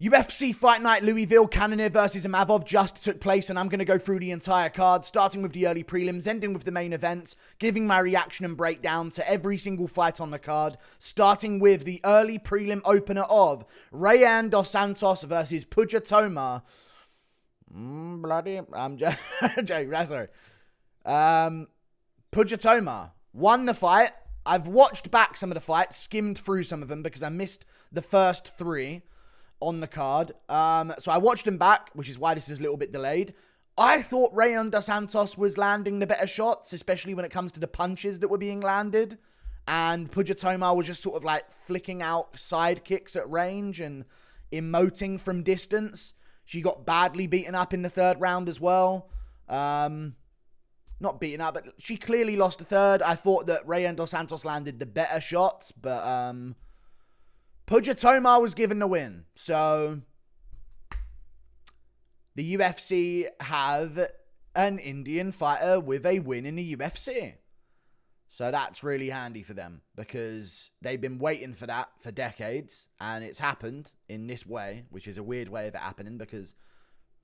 UFC Fight Night Louisville, Cannonier versus Imavov just took place, and I'm going to go through the entire card, starting with the early prelims, ending with the main events, giving my reaction and breakdown to every single fight on the card, starting with the early prelim opener of Rayanne dos Santos versus Puja Tomar. I'm joking, that's sorry. Puja Tomar won the fight. I've watched back some of the fights, skimmed through some of them because I missed the first three on the card. So I watched them back, which is why this is a little bit delayed. I thought Rayanne dos Santos was landing the better shots, especially when it comes to the punches that were being landed. And Puja Tomar was just sort of like flicking out side kicks at range and emoting from distance. She got badly beaten up in the third round as well. Not beaten up, but she clearly lost the third. I thought that Rayanne dos Santos landed the better shots, but Puja Tomar was given the win. So the UFC have an Indian fighter with a win in the UFC. So that's really handy for them because they've been waiting for that for decades, and it's happened in this way, which is a weird way of it happening because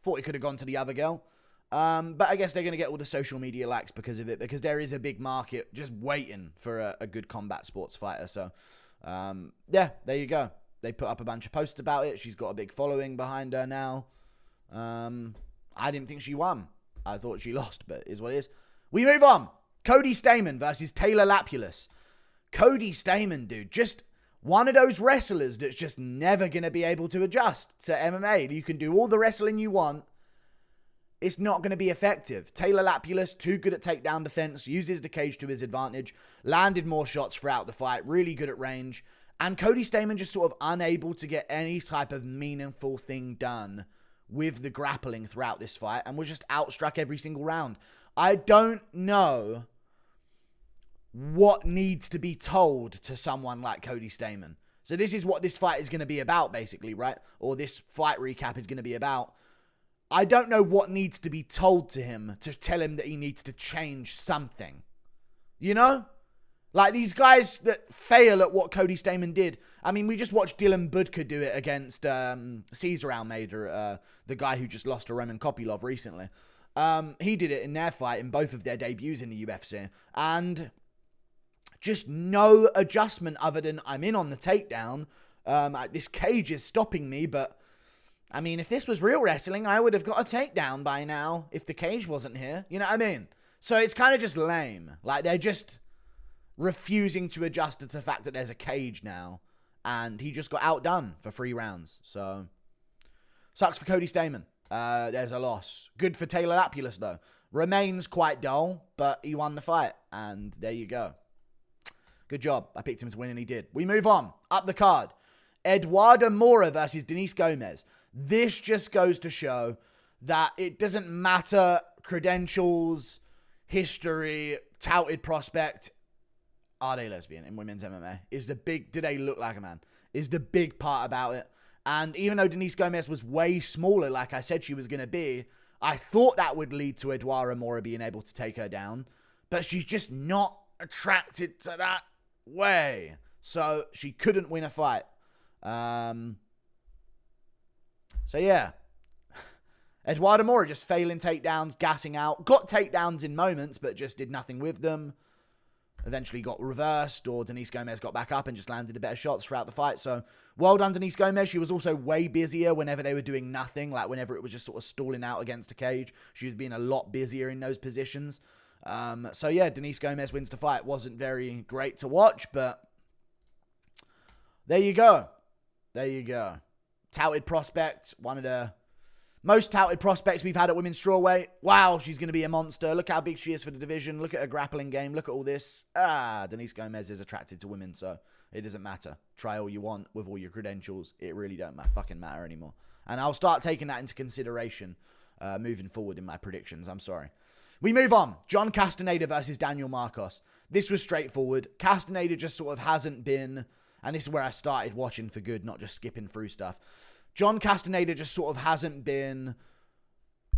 thought it could have gone to the other girl. But I guess they're going to get all the social media likes because of it, because there is a big market just waiting for a good combat sports fighter. So yeah, there you go. They put up a bunch of posts about it. She's got a big following behind her now. I didn't think she won. I thought she lost, but it is what it is. We move on. Cody Stamann versus Taylor Lapilus. Cody Stamann, dude, just one of those wrestlers that's just never going to be able to adjust to MMA. You can do all the wrestling you want. It's not going to be effective. Taylor Lapilus, too good at takedown defense, uses the cage to his advantage, landed more shots throughout the fight, really good at range. And Cody Stamann just sort of unable to get any type of meaningful thing done with the grappling throughout this fight and was just outstruck every single round. I don't know what needs to be told to someone like Cody Stamann. So this is what this fight is going to be about, basically, right? Or this fight recap is going to be about. I don't know what needs to be told to him to tell him that he needs to change something. You know? Like these guys that fail at what Cody Stamann did. I mean, we just watched Dylan Budka do it against Cesar Almeida, the guy who just lost to Roman Kopylov recently. He did it in their fight in both of their debuts in the UFC. And just no adjustment other than I'm in on the takedown. This cage is stopping me, but I mean, if this was real wrestling, I would have got a takedown by now if the cage wasn't here. You know what I mean? So it's kind of just lame. Like, they're just refusing to adjust to the fact that there's a cage now. And he just got outdone for 3 rounds. So, sucks for Cody Stamann. There's a loss. Good for Taylor Lapilus, though. Remains quite dull, but he won the fight. And there you go. Good job. I picked him to win, and he did. We move on. Up the card. Eduarda Moura versus Denise Gomes. This just goes to show that it doesn't matter credentials, history, touted prospect. Are they lesbian in women's MMA? Do they look like a man? Is the big part about it. And even though Denise Gomes was way smaller, like I said she was going to be, I thought that would lead to Eduarda Moura being able to take her down. But she's just not attracted to that way. So she couldn't win a fight. So yeah, Eduarda Moura just failing takedowns, gassing out, got takedowns in moments, but just did nothing with them. Eventually got reversed, or Denise Gomes got back up and just landed the better shots throughout the fight. So well done, Denise Gomes. She was also way busier whenever they were doing nothing, like whenever it was just sort of stalling out against a cage. She was being a lot busier in those positions. So yeah, Denise Gomes wins the fight. Wasn't very great to watch, but there you go. There you go. Touted prospect, one of the most touted prospects we've had at women's strawweight. Wow, she's going to be a monster. Look how big she is for the division. Look at her grappling game. Look at all this. Denise Gomes is attracted to women, so it doesn't matter. Try all you want with all your credentials. It really don't fucking matter anymore. And I'll start taking that into consideration moving forward in my predictions. I'm sorry. We move on. John Castaneda versus Daniel Marcos. This was straightforward. Castaneda just sort of hasn't been... And this is where I started watching for good, not just skipping through stuff. John Castaneda just sort of hasn't been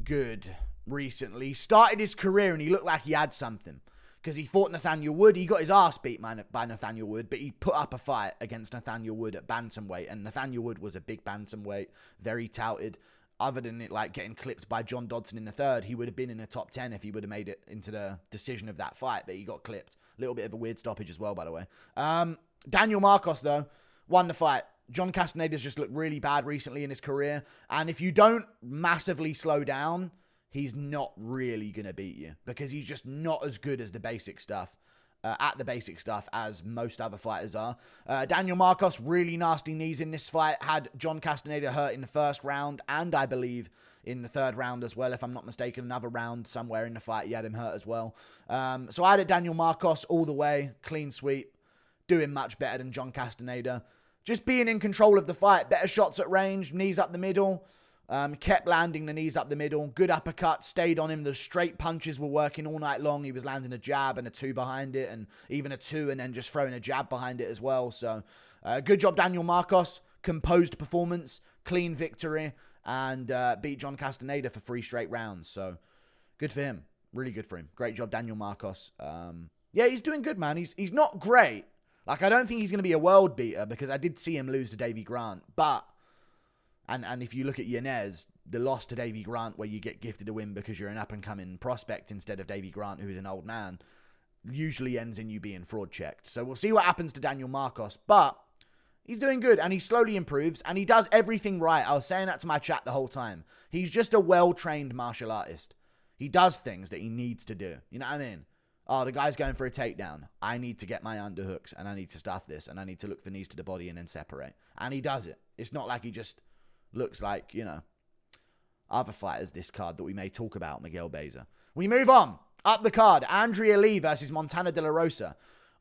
good recently. He started his career and he looked like he had something. because he fought Nathaniel Wood. He got his ass beat by Nathaniel Wood, but he put up a fight against Nathaniel Wood at bantamweight, and Nathaniel Wood was a big bantamweight, very touted. Other than it like getting clipped by John Dodson in the third, he would have been in the top 10 if he would have made it into the decision of that fight, but he got clipped. A little bit of a weird stoppage as well, by the way. Daniel Marcos, though, won the fight. John Castaneda's just looked really bad recently in his career, and if you don't massively slow down, he's not really going to beat you, because he's just not as good as the basic stuff. At the basic stuff as most other fighters are. Daniel Marcos, really nasty knees in this fight. Had John Castaneda hurt in the first round, and I believe in the third round as well, if I'm not mistaken. Another round somewhere in the fight, he had him hurt as well. So I had it Daniel Marcos all the way. Clean sweep. Doing much better than John Castaneda. Just being in control of the fight. Better shots at range. Knees up the middle. Kept landing the knees up the middle. Good uppercut. Stayed on him. The straight punches were working all night long. He was landing a jab and a 2 behind it, and even a 2 and then just throwing a jab behind it as well. So good job, Daniel Marcos. Composed performance. Clean victory. And beat John Castaneda for 3 straight rounds. So good for him. Really good for him. Great job, Daniel Marcos. Yeah, he's doing good, man. He's not great. Like, I don't think he's going to be a world beater, because I did see him lose to Davy Grant. But And if you look at Yanez, the loss to Davy Grant, where you get gifted a win because you're an up-and-coming prospect instead of Davy Grant, who's an old man, usually ends in you being fraud-checked. So we'll see what happens to Daniel Marcos. But he's doing good, and he slowly improves, and he does everything right. I was saying that to my chat the whole time. He's just a well-trained martial artist. He does things that he needs to do. You know what I mean? Oh, the guy's going for a takedown. I need to get my underhooks, and I need to stuff this, and I need to look for knees to the body and then separate. And he does it. It's not like he just looks like, you know, other fighters this card that we may talk about, Miguel Beza. We move on. Up the card, Andrea Lee versus Montana De La Rosa.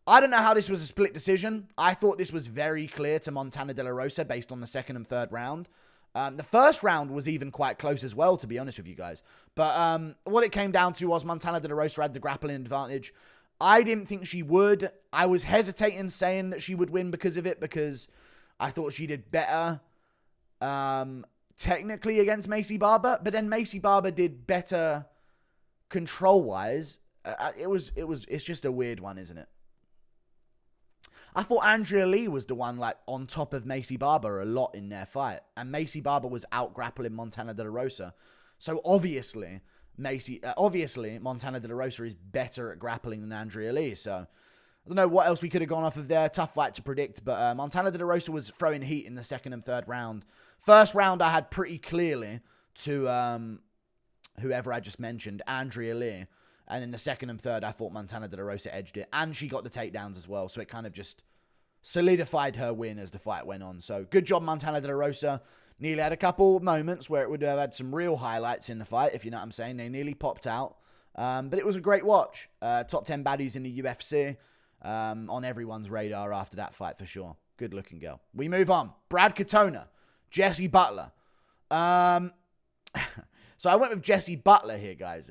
I don't know how this was a split decision. I thought this was very clear to Montana De La Rosa based on the second and third round. The first round was even quite close as well, to be honest with you guys. But what it came down to was Montana De La Rosa had the grappling advantage. I didn't think she would. I was hesitating saying that she would win because of it, because I thought she did better technically against Maycee Barber. But then Maycee Barber did better control-wise. It's just a weird one, isn't it? I thought Andrea Lee was the one, like, on top of Maycee Barber a lot in their fight. And Maycee Barber was out-grappling Montana De La Rosa. So, obviously, Montana De La Rosa is better at grappling than Andrea Lee. So, I don't know what else we could have gone off of there. Tough fight to predict. But Montana De La Rosa was throwing heat in the second and third round. First round, I had pretty clearly to whoever I just mentioned, Andrea Lee. And in the second and third, I thought Montana De La Rosa edged it. And she got the takedowns as well. So it kind of just solidified her win as the fight went on. So good job, Montana De La Rosa. Nearly had a couple moments where it would have had some real highlights in the fight, if you know what I'm saying. They nearly popped out. But it was a great watch. Top 10 baddies in the UFC. On everyone's radar after that fight for sure. Good looking girl. We move on. Brad Katona. Jesse Butler. So I went with Jesse Butler here, guys.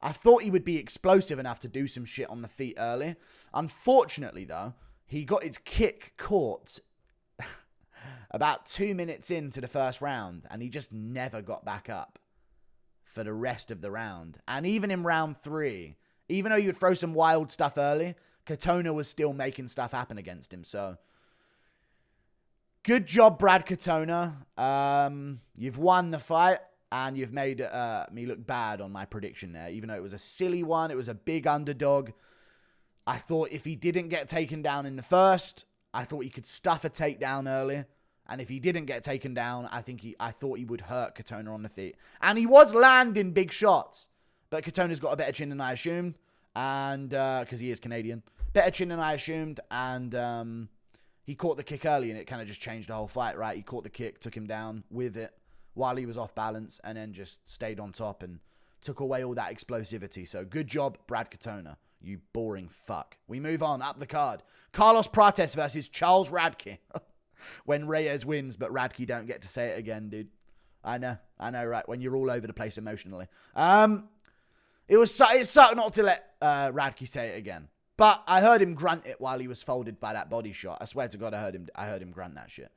I thought he would be explosive enough to do some shit on the feet early. Unfortunately, though, he got his kick caught about 2 minutes into the first round, and he just never got back up for the rest of the round. And even in round 3, even though you would throw some wild stuff early, Katona was still making stuff happen against him. So, good job, Brad Katona. You've won the fight. And you've made me look bad on my prediction there. Even though it was a silly one. It was a big underdog. I thought if he didn't get taken down in the first, I thought he could stuff a takedown early. And if he didn't get taken down, I thought he would hurt Katona on the feet. And he was landing big shots. But Katona's got a better chin than I assumed. And because he is Canadian. Better chin than I assumed. And he caught the kick early. And it kind of just changed the whole fight, right? He caught the kick, took him down with it while he was off balance, and then just stayed on top and took away all that explosivity. So good job, Brad Katona. You boring fuck. We move on up the card. Carlos Prates versus Charles Radtke. When Reyes wins, but Radtke don't get to say it again, dude. I know, right? When you're all over the place emotionally. It sucked not to let Radtke say it again. But I heard him grunt it while he was folded by that body shot. I swear to God, I heard him grunt that shit.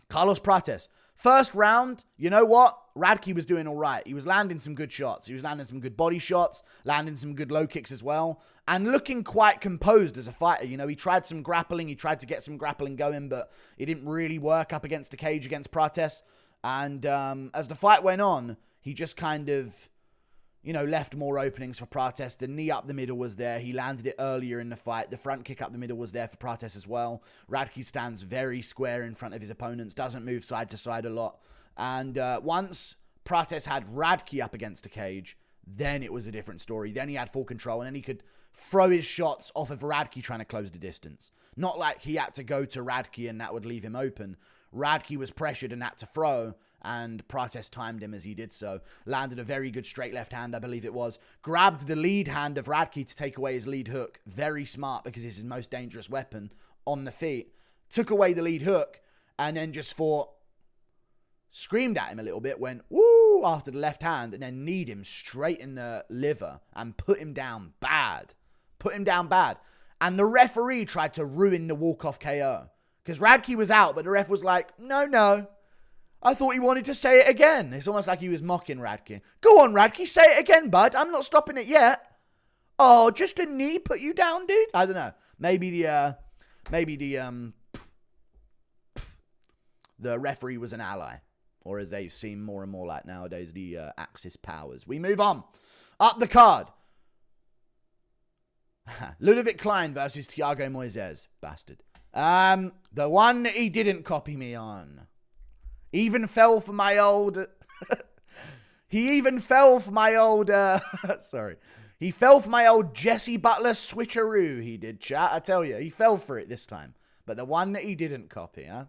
Carlos Prates. First round, you know what? Radtke was doing all right. He was landing some good shots. He was landing some good body shots, landing some good low kicks as well, and looking quite composed as a fighter. You know, he tried some grappling. He tried to get some grappling going, but it didn't really work up against the cage against Prates. And as the fight went on, he just kind of, you know, left more openings for Prates. The knee up the middle was there. He landed it earlier in the fight. The front kick up the middle was there for Prates as well. Radtke stands very square in front of his opponents, doesn't move side to side a lot. And once Prates had Radtke up against the cage, then it was a different story. Then he had full control, and then he could throw his shots off of Radtke trying to close the distance. Not like he had to go to Radtke and that would leave him open. Radtke was pressured and had to throw, and Prates timed him as he did so. Landed a very good straight left hand, I believe it was. Grabbed the lead hand of Radtke to take away his lead hook. Very smart, because it's his most dangerous weapon on the feet. Took away the lead hook, and then just fought. Screamed at him a little bit, went woo after the left hand, and then kneed him straight in the liver and put him down bad. Put him down bad. And the referee tried to ruin the walk-off KO. Because Radtke was out, but the ref was like, no. I thought he wanted to say it again. It's almost like he was mocking Radtke. Go on, Radtke, say it again, bud. I'm not stopping it yet. Oh, just a knee put you down, dude? I don't know. Maybe the referee was an ally. Or as they seem more and more like nowadays, the Axis powers. We move on. Up the card. Ludovit Klein versus Thiago Moises. Bastard. The one that he didn't copy me on. Even fell for my old... He even fell for my old... sorry. He fell for my old Jesse Butler switcheroo, he did, chat. I tell you, he fell for it this time. But the one that he didn't copy, huh?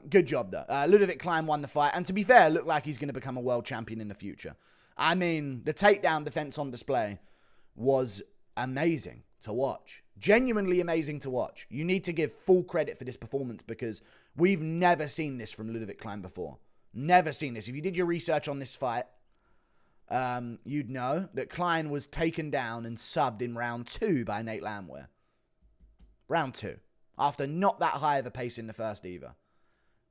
Good job, though. Ludovit Klein won the fight. And to be fair, looked like he's going to become a world champion in the future. I mean, the takedown defense on display was amazing to watch. Genuinely amazing to watch. You need to give full credit for this performance, because we've never seen this from Ludovit Klein before. Never seen this. If you did your research on this fight, you'd know that Klein was taken down and subbed in round 2 by Nate Landwehr. Round 2. After not that high of a pace in the first either.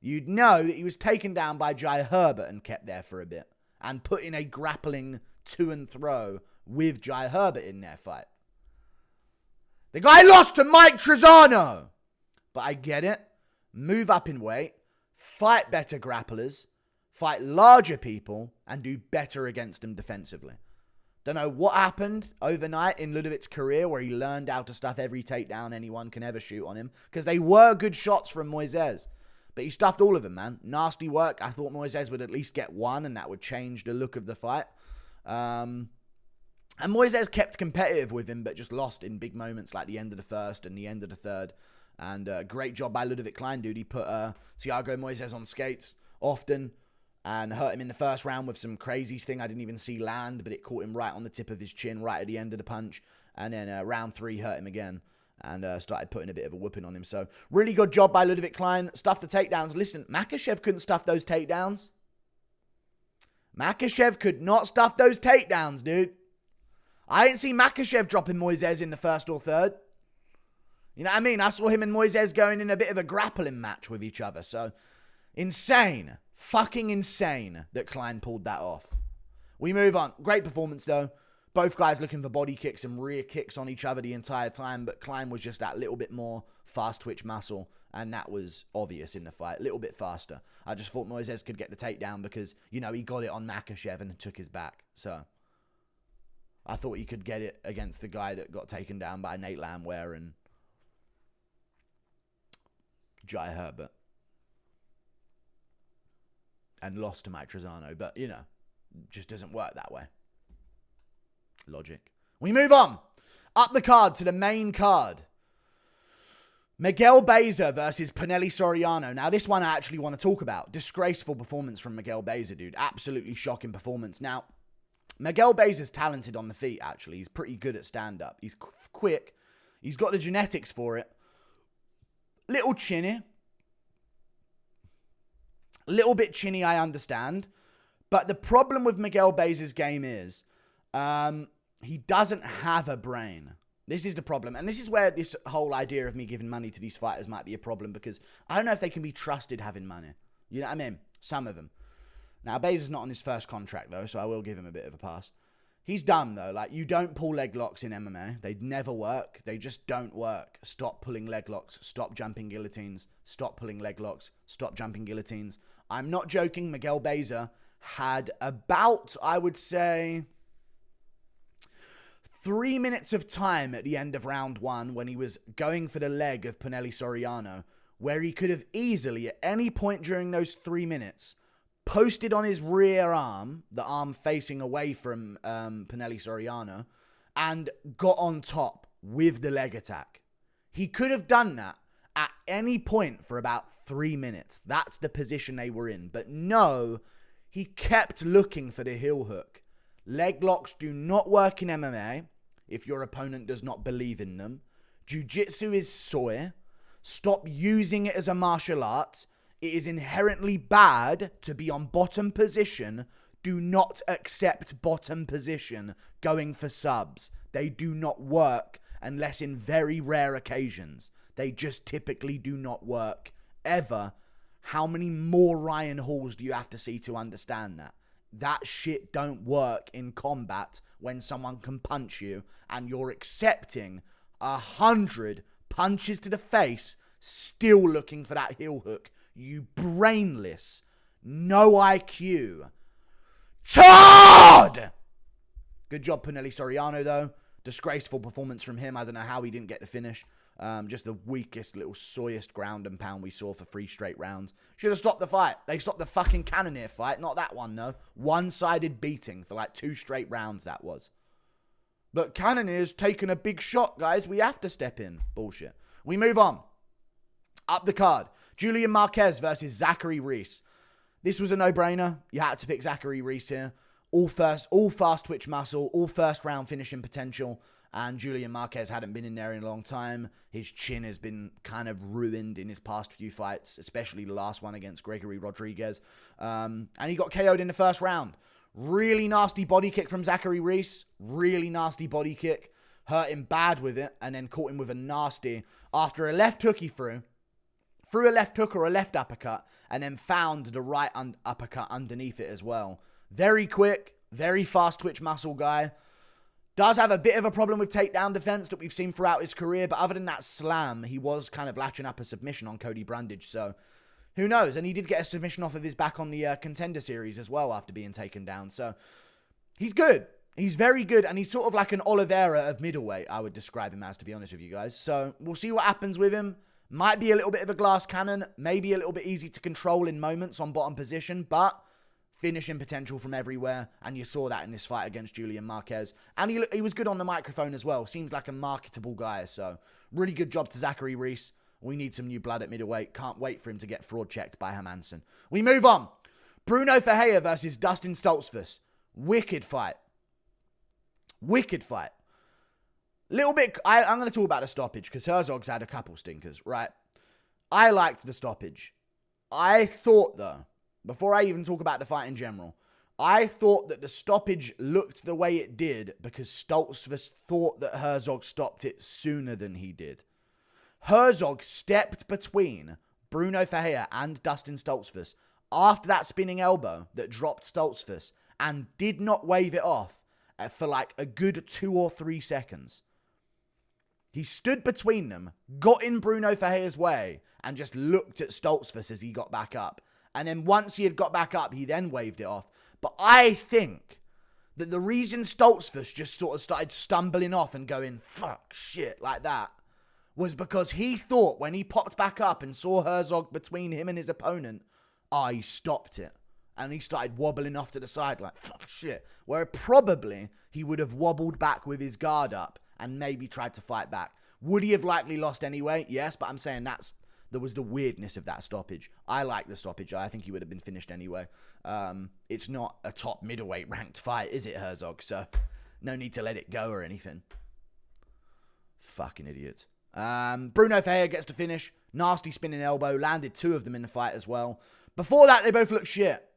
You'd know that he was taken down by Jai Herbert and kept there for a bit. And put in a grappling to and throw with Jai Herbert in their fight. The guy lost to Mike Trezano. But I get it. Move up in weight. Fight better grapplers. Fight larger people. And do better against them defensively. Don't know what happened overnight in Ludovit's career where he learned how to stuff every takedown anyone can ever shoot on him. Because they were good shots from Moises. But he stuffed all of them, man. Nasty work. I thought Moises would at least get one, and that would change the look of the fight. And Moises kept competitive with him, but just lost in big moments like the end of the first and the end of the third. And great job by Ludovit Klein, dude. He put Thiago Moises on skates often. And hurt him in the first round with some crazy thing I didn't even see land, but it caught him right on the tip of his chin, right at the end of the punch. And then round 3 hurt him again and started putting a bit of a whooping on him. So really good job by Ludovit Klein. Stuffed the takedowns. Listen, Makhachev couldn't stuff those takedowns. Makhachev could not stuff those takedowns, dude. I didn't see Makhachev dropping Moises in the first or third. You know what I mean? I saw him and Moises going in a bit of a grappling match with each other. So insane. Fucking insane that Klein pulled that off. We move on. Great performance, though. Both guys looking for body kicks and rear kicks on each other the entire time, but Klein was just that little bit more fast twitch muscle, and that was obvious in the fight. A little bit faster. I just thought Moises could get the takedown because, you know, he got it on Makhachev and took his back. So I thought he could get it against the guy that got taken down by Nate Landwehr and Jai Herbert. And lost to Mike Trezano. But, you know, just doesn't work that way. Logic. We move on. Up the card to the main card. Miguel Beza versus Pinelli Soriano. Now, this one I actually want to talk about. Disgraceful performance from Miguel Beza, dude. Absolutely shocking performance. Now, Miguel Beza's talented on the feet, actually. He's pretty good at stand-up. He's quick. He's got the genetics for it. Little chinny. A little bit chinny, I understand. But the problem with Miguel Beza's game is he doesn't have a brain. This is the problem. And this is where this whole idea of me giving money to these fighters might be a problem, because I don't know if they can be trusted having money. You know what I mean? Some of them. Now, Baser's not on his first contract, though, so I will give him a bit of a pass. He's dumb, though. Like, you don't pull leg locks in MMA. They never work. They just don't work. Stop pulling leg locks. Stop jumping guillotines. Stop pulling leg locks. Stop jumping guillotines. I'm not joking. Miguel Baser had about, I would say, 3 minutes of time at the end of round 1 when he was going for the leg of Pinelli Soriano, where he could have easily, at any point during those 3 minutes, posted on his rear arm, the arm facing away from Pinelli Soriano, and got on top with the leg attack. He could have done that at any point for about 3 minutes. That's the position they were in. But no, he kept looking for the heel hook. Leg locks do not work in MMA if your opponent does not believe in them. Jiu-jitsu is soy. Stop using it as a martial art. It is inherently bad to be on bottom position. Do not accept bottom position going for subs. They do not work unless in very rare occasions. They just typically do not work ever. How many more Ryan Halls do you have to see to understand that? That shit don't work in combat when someone can punch you and you're accepting 100 punches to the face, still looking for that heel hook. You brainless, no IQ Todd! Good job, Pinelli Soriano, though. Disgraceful performance from him. I don't know how he didn't get the finish. Just the weakest, little soyest ground and pound we saw for 3 straight rounds. Should have stopped the fight. They stopped the fucking Cannonier fight. Not that one, no. One-sided beating for like 2 straight rounds, that was. But Cannonier's taken a big shot, guys. We have to step in. Bullshit. We move on. Up the card. Julian Marquez versus Zachary Reyes. This was a no-brainer. You had to pick Zachary Reyes here. All fast twitch muscle, all first round finishing potential. And Julian Marquez hadn't been in there in a long time. His chin has been kind of ruined in his past few fights, especially the last one against Gregory Rodriguez. And he got KO'd in the first round. Really nasty body kick from Zachary Reyes. Really nasty body kick. Hurt him bad with it. And then caught him with a nasty. After a left hook he threw a left hook or a left uppercut. And then found the right uppercut underneath it as well. Very quick. Very fast twitch muscle guy. Does have a bit of a problem with takedown defense that we've seen throughout his career. But other than that slam, he was kind of latching up a submission on Cody Brundage. So who knows? And he did get a submission off of his back on the Contender Series as well after being taken down. So he's good. He's very good. And he's sort of like an Oliveira of middleweight, I would describe him as, to be honest with you guys. So we'll see what happens with him. Might be a little bit of a glass cannon. Maybe a little bit easy to control in moments on bottom position. But finishing potential from everywhere. And you saw that in this fight against Julian Marquez. And he was good on the microphone as well. Seems like a marketable guy. So really good job to Zachary Reyes. We need some new blood at middleweight. Can't wait for him to get fraud checked by Hermansson. We move on. Bruno Ferreira versus Dustin Stoltzfus. Wicked fight. Wicked fight. Little bit... I'm going to talk about the stoppage because Herzog's had a couple stinkers, right? I liked the stoppage. I thought, though, before I even talk about the fight in general, I thought that the stoppage looked the way it did because Stoltzfus thought that Herzog stopped it sooner than he did. Herzog stepped between Bruno Ferreira and Dustin Stoltzfus after that spinning elbow that dropped Stoltzfus and did not wave it off for like a good 2 or 3 seconds. He stood between them, got in Bruno Ferreira's way, and just looked at Stoltzfus as he got back up. And then once he had got back up, he then waved it off. But I think that the reason Stoltzfus just sort of started stumbling off and going, fuck, shit, like that, was because he thought when he popped back up and saw Herzog between him and his opponent, he stopped it. And he started wobbling off to the side like, fuck, shit. Where probably he would have wobbled back with his guard up and maybe tried to fight back. Would he have likely lost anyway? Yes, but I'm saying there was the weirdness of that stoppage. I like the stoppage. I think he would have been finished anyway. It's not a top middleweight ranked fight, is it, Herzog? So no need to let it go or anything. Fucking idiot. Bruno Ferreira gets to finish. Nasty spinning elbow. Landed 2 of them in the fight as well. Before that, they both looked shit.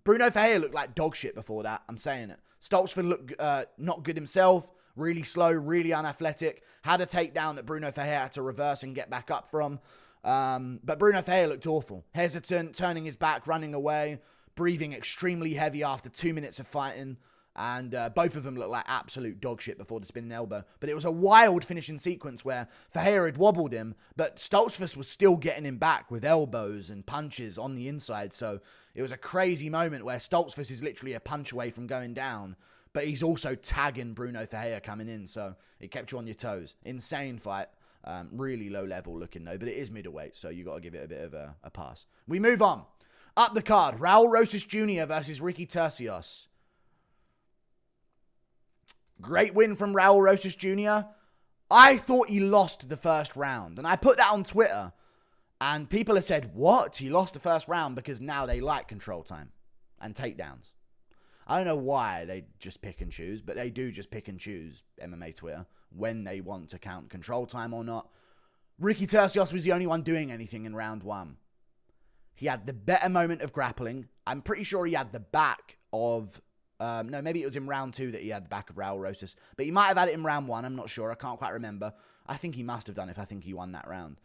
Bruno Ferreira looked like dog shit before that. I'm saying it. Stoltzfus looked not good himself. Really slow, really unathletic. Had a takedown that Bruno Ferreira had to reverse and get back up from. But Bruno Ferreira looked awful. Hesitant, turning his back, running away. breathing extremely heavy after 2 minutes of fighting. And both of them looked like absolute dog shit before the spinning elbow. But it was a wild finishing sequence where Ferreira had wobbled him, but Stoltzfus was still getting him back with elbows and punches on the inside. So it was a crazy moment where Stoltzfus is literally a punch away from going down, but he's also tagging Bruno Ferreira coming in. So it kept you on your toes. Insane fight. Really low level looking though, but it is middleweight, so you got to give it a bit of a pass. We move on. Up the card, Raul Rosas Jr. versus Ricky Turcios. Great win from Raul Rosas Jr. I thought he lost the first round. And I put that on Twitter. And people have said, what? He lost the first round because now they like control time and takedowns. I don't know why they just pick and choose, but they do just pick and choose MMA Twitter when they want to count control time or not. Ricky Turcios was the only one doing anything in round one. He had the better moment of grappling. I'm pretty sure he had the back of... no, maybe it was in round 2 that he had the back of Raul Rosas. But he might have had it in round 1. I'm not sure. I can't quite remember. I think he must have done if I think he won that round.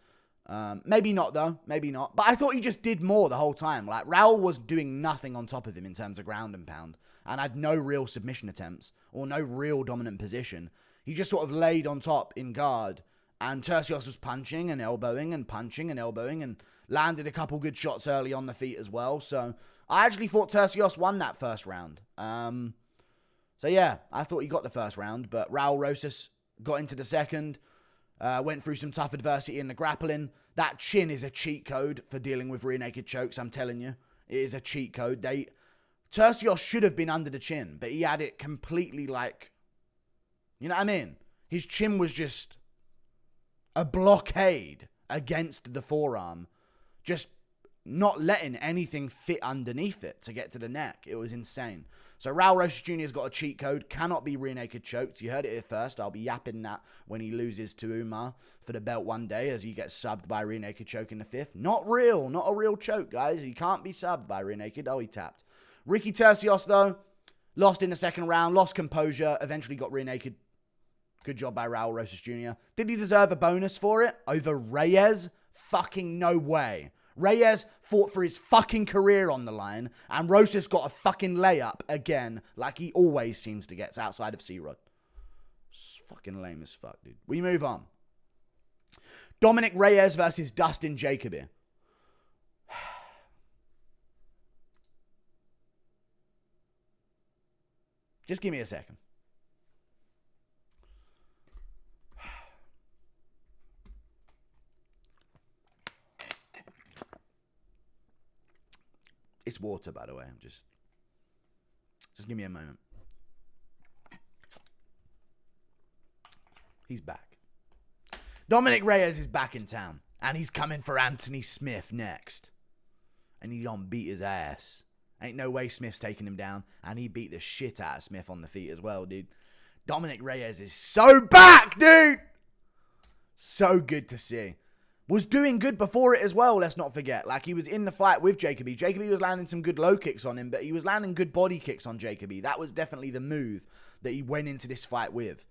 Maybe not, though. Maybe not. But I thought he just did more the whole time. Like, Raul was doing nothing on top of him in terms of ground and pound. And had no real submission attempts. Or no real dominant position. He just sort of laid on top in guard. And Turcios was punching and elbowing and punching and elbowing. And landed a couple good shots early on the feet as well. So... I actually thought Turcios won that first round. So yeah, I thought he got the first round, but Raul Rosas got into the second, went through some tough adversity in the grappling. That chin is a cheat code for dealing with rear naked chokes, I'm telling you. It is a cheat code. Turcios should have been under the chin, but he had it completely like, you know what I mean? His chin was just a blockade against the forearm. Just not letting anything fit underneath it to get to the neck. It was insane. So Raul Rosas Jr.'s got a cheat code. Cannot be rear naked choked. You heard it here first. I'll be yapping that when he loses to Umar for the belt one day as he gets subbed by rear naked choke in the 5th. Not real. Not a real choke, guys. He can't be subbed by rear naked. Oh, he tapped. Ricky Turcios, though, lost in the second round. Lost composure. Eventually got rear naked. Good job by Raul Rosas Jr. Did he deserve a bonus for it over Reyes? Fucking no way. Reyes fought for his fucking career on the line, and Rosas got a fucking layup again, like he always seems to get outside of C-Rod. It's fucking lame as fuck, dude. We move on. Dominick Reyes versus Dustin Jacoby. Just give me a second. It's water, by the way. Just give me a moment. He's back. Dominick Reyes is back in town. And he's coming for Anthony Smith next. And he's gonna beat his ass. Ain't no way Smith's taking him down. And he beat the shit out of Smith on the feet as well, dude. Dominick Reyes is so back, dude! So good to see. Was doing good before it as well, let's not forget. Like, he was in the fight with Jacoby. Jacoby was landing some good low kicks on him, but he was landing good body kicks on Jacoby. That was definitely the move that he went into this fight with.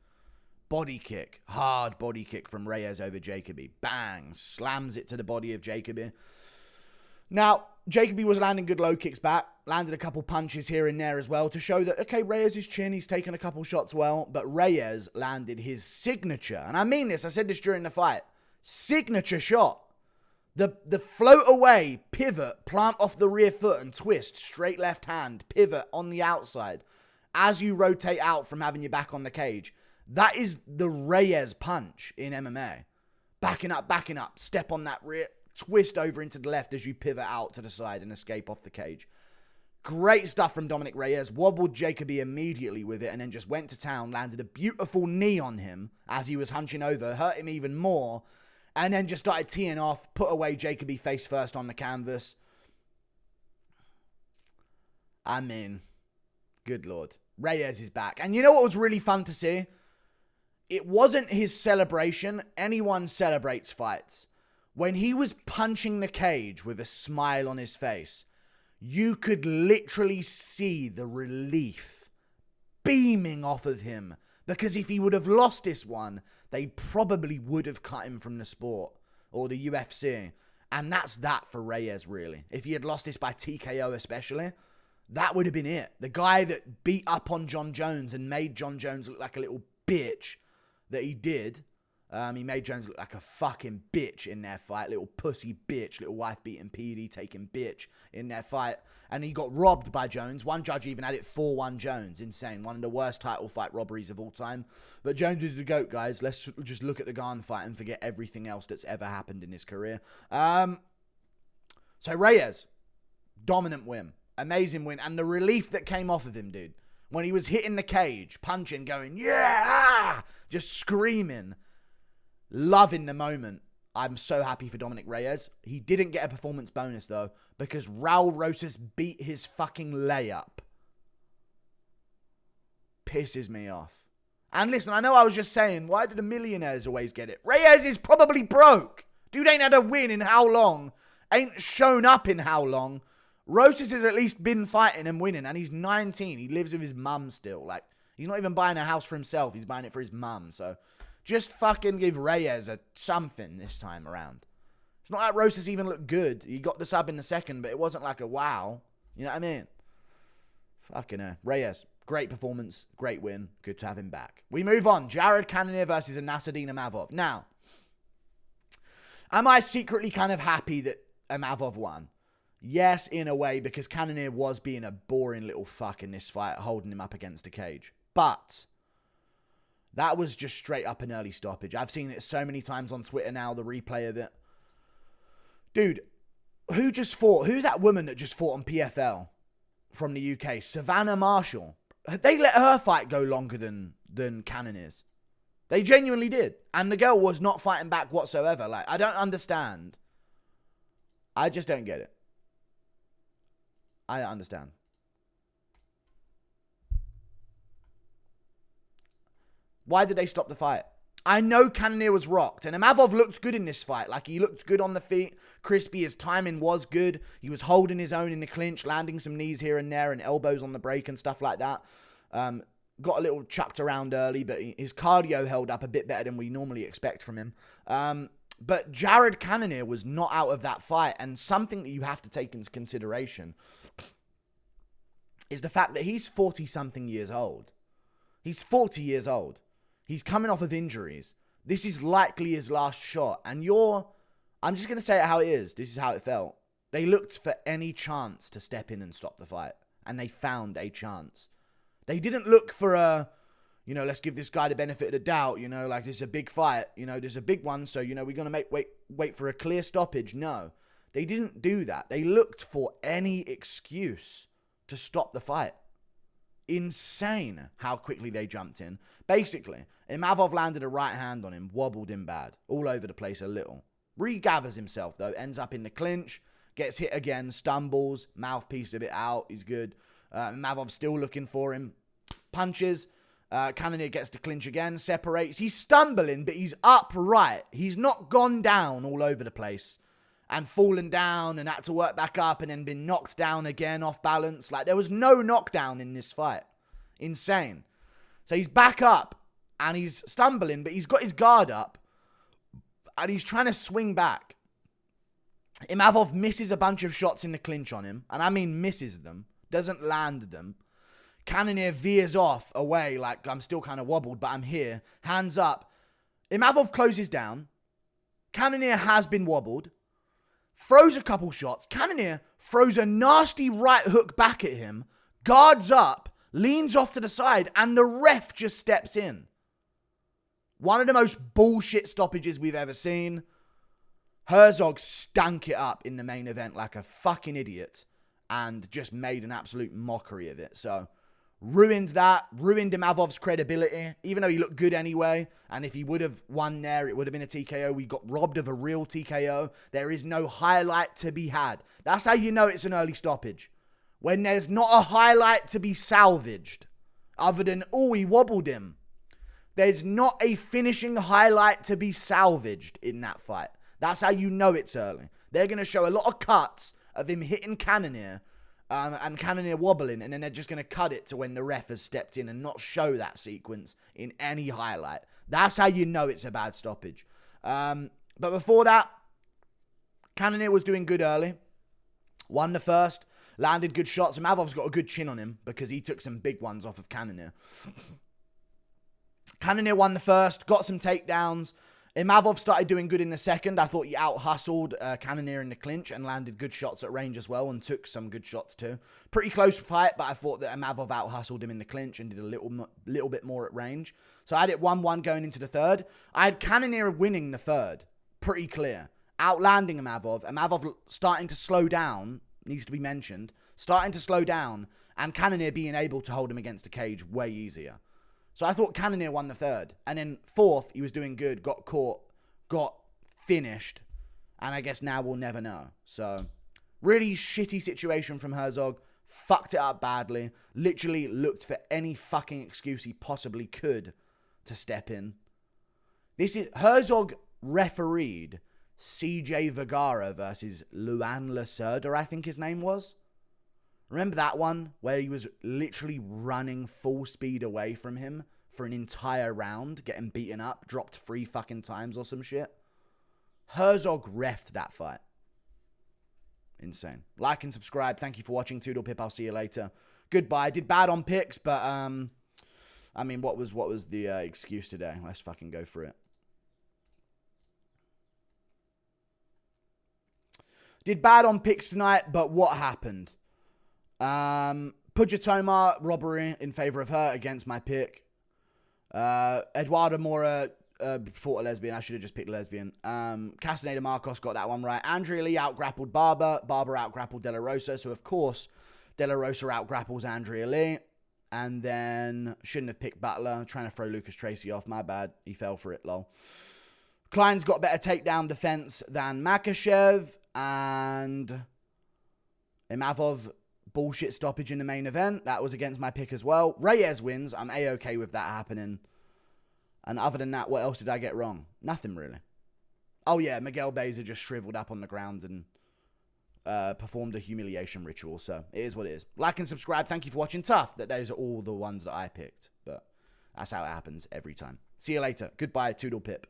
Body kick. Hard body kick from Reyes over Jacoby. Bang. Slams it to the body of Jacoby. Now, Jacoby was landing good low kicks back. Landed a couple punches here and there as well to show that, okay, Reyes' chin, he's taken a couple shots well. But Reyes landed his signature. And I mean this, I said this during the fight. Signature shot. The float away, pivot, plant off the rear foot and twist, straight left hand, pivot on the outside as you rotate out from having your back on the cage. That is the Reyes punch in MMA. Backing up, step on that rear, twist over into the left as you pivot out to the side and escape off the cage. Great stuff from Dominick Reyes. Wobbled Jacoby immediately with it and then just went to town, landed a beautiful knee on him as he was hunching over, hurt him even more. And then just started teeing off, put away Jacoby face first on the canvas. I mean, good Lord. Reyes is back. And you know what was really fun to see? It wasn't his celebration. Anyone celebrates fights. When he was punching the cage with a smile on his face, you could literally see the relief beaming off of him. Because if he would have lost this one, they probably would have cut him from the sport or the UFC. And that's that for Reyes, really. If he had lost this by TKO especially, that would have been it. The guy that beat up on Jon Jones and made Jon Jones look like a little bitch that he did. He made Jones look like a fucking bitch in their fight. Little pussy bitch. Little wife-beating PD taking bitch in their fight. And he got robbed by Jones. One judge even had it 4-1 Jones. Insane. One of the worst title fight robberies of all time. But Jones is the GOAT, guys. Let's just look at the Garn fight and forget everything else that's ever happened in his career. So Reyes, dominant win. Amazing win. And the relief that came off of him, dude. When he was hitting the cage, punching, going, yeah! Just screaming. Loving the moment. I'm so happy for Dominick Reyes. He didn't get a performance bonus, though, because Raul Rosas beat his fucking layup. Pisses me off. And listen, I know I was just saying, why do the millionaires always get it? Reyes is probably broke. Dude ain't had a win in how long? Ain't shown up in how long? Rosas has at least been fighting and winning, and he's 19. He lives with his mum still. Like, he's not even buying a house for himself. He's buying it for his mum, so... Just fucking give Reyes something this time around. It's not like Rosas even looked good. He got the sub in the second, but it wasn't like a wow. You know what I mean? Fucking Reyes, great performance, great win. Good to have him back. We move on. Jared Cannonier versus Nasruddin Imavov. Now, am I secretly kind of happy that Imavov won? Yes, in a way, because Cannonier was being a boring little fuck in this fight, holding him up against a cage. But... that was just straight up an early stoppage. I've seen it so many times on Twitter now, the replay of it. Dude, who just fought? Who's that woman that just fought on PFL from the UK? Savannah Marshall. They let her fight go longer than Cannonier's. They genuinely did. And the girl was not fighting back whatsoever. Like, I don't understand. I just don't get it. I don't understand. Why did they stop the fight? I know Cannonier was rocked, and Imavov looked good in this fight. Like, he looked good on the feet, crispy, his timing was good. He was holding his own in the clinch, landing some knees here and there, and elbows on the break and stuff like that. Got a little chucked around early, but his cardio held up a bit better than we normally expect from him. But Jared Cannonier was not out of that fight, and something that you have to take into consideration is the fact that he's 40-something years old. He's 40 years old. He's coming off of injuries. This is likely his last shot. And I'm just going to say it how it is. This is how it felt. They looked for any chance to step in and stop the fight. And they found a chance. They didn't look for let's give this guy the benefit of the doubt. Like, this is a big fight. This is a big one. So, we're going to wait for a clear stoppage. No, they didn't do that. They looked for any excuse to stop the fight. Insane how quickly they jumped in. Basically, Imavov landed a right hand on him, wobbled him bad, all over the place a little. Regathers himself, though, ends up in the clinch, gets hit again, stumbles, mouthpiece a bit out, he's good. Imavov's still looking for him, punches, Cannonier gets to clinch again, separates. He's stumbling, but he's upright. He's not gone down all over the place and fallen down and had to work back up and then been knocked down again off balance. Like, there was no knockdown in this fight. Insane. So he's back up and he's stumbling, but he's got his guard up and he's trying to swing back. Imavov misses a bunch of shots in the clinch on him, and I mean misses them, doesn't land them. Cannonier veers off away like, I'm still kind of wobbled, but I'm here. Hands up. Imavov closes down. Cannonier has been wobbled. Throws a couple shots. Cannonier throws a nasty right hook back at him. Guards up. Leans off to the side. And the ref just steps in. One of the most bullshit stoppages we've ever seen. Herzog stank it up in the main event like a fucking idiot. And just made an absolute mockery of it. So, ruined that. Ruined Imavov's credibility. Even though he looked good anyway. And if he would have won there, it would have been a TKO. We got robbed of a real TKO. There is no highlight to be had. That's how you know it's an early stoppage. When there's not a highlight to be salvaged. Other than, oh, he wobbled him. There's not a finishing highlight to be salvaged in that fight. That's how you know it's early. They're going to show a lot of cuts of him hitting Cannonier and Cannonier wobbling, and then they're just going to cut it to when the ref has stepped in and not show that sequence in any highlight. That's how you know it's a bad stoppage. But before that, Cannonier was doing good early. Won the first. landed good shots. Imavov's got a good chin on him because he took some big ones off of Cannonier. Cannonier won the first, got some takedowns. Imavov started doing good in the second. I thought he out-hustled Cannonier in the clinch and landed good shots at range as well and took some good shots too. Pretty close fight, but I thought that Imavov out-hustled him in the clinch and did a little bit more at range. So I had it 1-1 going into the third. I had Cannonier winning the third. Pretty clear. Outlanding Imavov. Imavov starting to slow down, needs to be mentioned. Starting to slow down, and Cannonier being able to hold him against the cage way easier. So I thought Cannonier won the third. And then fourth, he was doing good, got caught, got finished. And I guess now we'll never know. So, really shitty situation from Herzog. Fucked it up badly. Literally looked for any fucking excuse he possibly could to step in. This is Herzog refereed CJ Vergara versus Luan Lacerda, I think his name was. Remember that one where he was literally running full speed away from him for an entire round, getting beaten up, dropped 3 fucking times or some shit? Herzog refed that fight. Insane. Like and subscribe. Thank you for watching. Toodle Pip. I'll see you later. Goodbye. Did bad on picks, but I mean, what was the excuse today? Let's fucking go for it. Did bad on picks tonight, but what happened? Puja Tomar, robbery in favor of her against my pick. Eduarda Moura fought a lesbian. I should have just picked lesbian. Castaneda Marcos got that one right. Andrea Lee out-grappled Barber. Barber out-grappled De La Rosa. So, of course, De La Rosa out-grapples Andrea Lee. And then, shouldn't have picked Butler. Trying to throw Lucas Tracy off. My bad. He fell for it, lol. Klein's got better takedown defense than Makhachev. And Imavov, bullshit stoppage in the main event. That was against my pick as well. Reyes wins. I'm A-okay with that happening. And other than that, what else did I get wrong? Nothing, really. Oh, yeah, Miguel Beza just shriveled up on the ground and performed a humiliation ritual. So, it is what it is. Like and subscribe. Thank you for watching. Tough that those are all the ones that I picked. But that's how it happens every time. See you later. Goodbye, Toodle Pip.